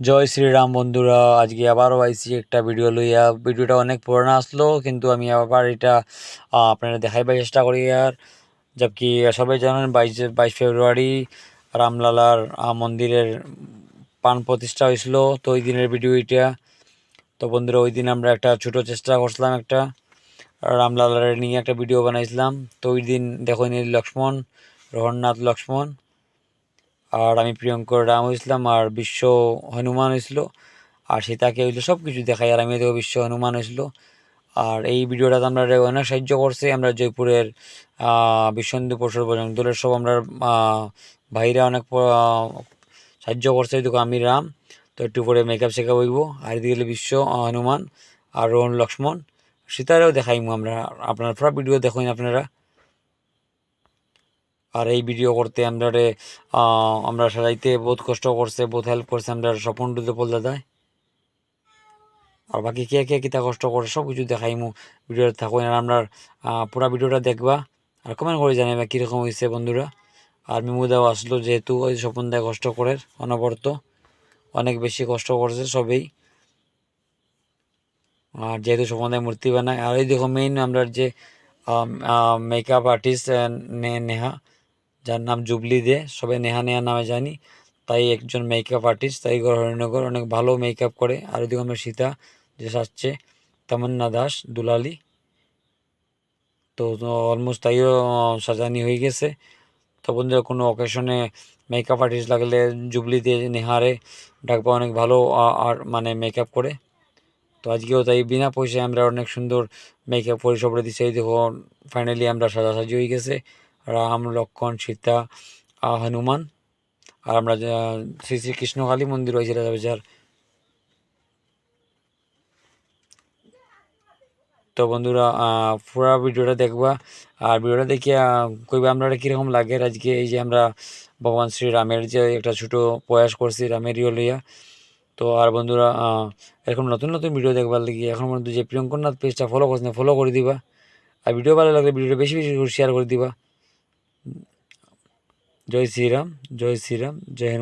জয় শ্রীরাম বন্ধুরা, আজকে আবারও আইছি একটা ভিডিও লইয়া। ভিডিওটা অনেক পুরনো আসলো, কিন্তু আমি আবার এটা আপনারা দেখাইবার চেষ্টা করি। আর জবকি সবাই জানেন 22 ফেব্রুয়ারি রামলালার মন্দিরের প্রাণ প্রতিষ্ঠা হয়েছিল। তো ওই দিনের ভিডিও এটা। তো বন্ধুরা, ওই দিন আমরা একটা ছোট চেষ্টা করছিলাম, একটা রামলালার নিয়ে একটা ভিডিও বানাইছিলাম। তো ওই দিন দেখো লক্ষ্মণ, রঘুনাথ লক্ষ্মণ, আর আমি প্রিয়ঙ্কর রাম হয়েছিলাম, আর বিশ্ব হনুমান হয়েছিল, আর সীতাকে হইলো সব কিছু দেখাই। আর আমি দেখো বিশ্ব হনুমান হয়েছিল। আর এই ভিডিওটাতে আমরা অনেক সাহায্য করছে। আমরা জয়পুরের বিশ্ব হিন্দু পরিষদ দলের সব আমরা ভাইরা অনেক সাহায্য করছে। দেখো আমি রাম, তো একটু পরে মেকআপ শেকআপ হইব। আর এদিকে বিশ্ব হনুমান, আর রোহন লক্ষ্মণ, সীতারাও দেখাইমু আমরা। আপনার পুরো ভিডিও দেখুন আপনারা। আর এই ভিডিও করতে আমরা সাজাইতে বহুত কষ্ট করছে, বহুত হেল্প করছে আমরা স্বপন পল দাদায়। আর বাকি কে কে কিতা কষ্ট করে সব কিছু দেখাইমু। ভিডিওটা থাকুন, আর আমরা পুরা ভিডিওটা দেখবা আর কমেন্ট করে জানাইবা কীরকম হয়েছে বন্ধুরা। আর মিমুদাও আসলো, যেহেতু ওই স্বপন দায় কষ্ট করে অনবরত, অনেক বেশি কষ্ট করছে সবেই। আর যেহেতু স্বপন দায় মূর্তি বানায়। আর এই দেখো মেইন আমরা যে মেকআপ আর্টিস্ট নেহা, যার নাম জুবলি দে, সবাই নেহা নেহা নামে জানি। তাই একজন মেকআপ আর্টিস্ট, তাই হরিণনগর অনেক ভালো মেকআপ করে। আর ওইদিকে আমরা সীতা যে সাজছে, তামান্না দাস দুলালি। তো অলমোস্ট তাইও সাজানি হয়ে গেছে। তো বন্ধুরা, কোনো অকেশনে মেকআপ আর্টিস্ট লাগলে জুবলি দিয়ে নেহারে ডাকবা, অনেক ভালো আর মানে মেকআপ করে। তো আজকেও তাই বিনা পয়সায় আমরা অনেক সুন্দর মেকআপ করে সবরে দিচ্ছি। এই দেখো ফাইনালি আমরা সাজাসাজি হয়ে গেছে, রাম লক্ষ্মণ সীতা হনুমান। আর আমরা শ্রী শ্রী কৃষ্ণকালী মন্দির হয়েছে রাজাবাজার। তো বন্ধুরা, পুরা ভিডিওটা দেখবা। আর ভিডিওটা দেখে কইবা আমরা কীরকম লাগে। আজকে এই যে আমরা ভগবান শ্রী রামের যে একটা ছোট প্রয়াস করছি রামের লইয়া। তো আর বন্ধুরা, এরকম নতুন নতুন ভিডিও দেখবার লাগি এখন পর্যন্ত যে প্রিয়ঙ্করনাথ পেজটা ফলো করছে না, ফলো করে দিবা। আর ভিডিও ভালো লাগলে ভিডিওটা বেশি বেশি করে শেয়ার করে দিবা। জয় শ্রীরাম, জয় শ্রীরাম, জয় হনুমান।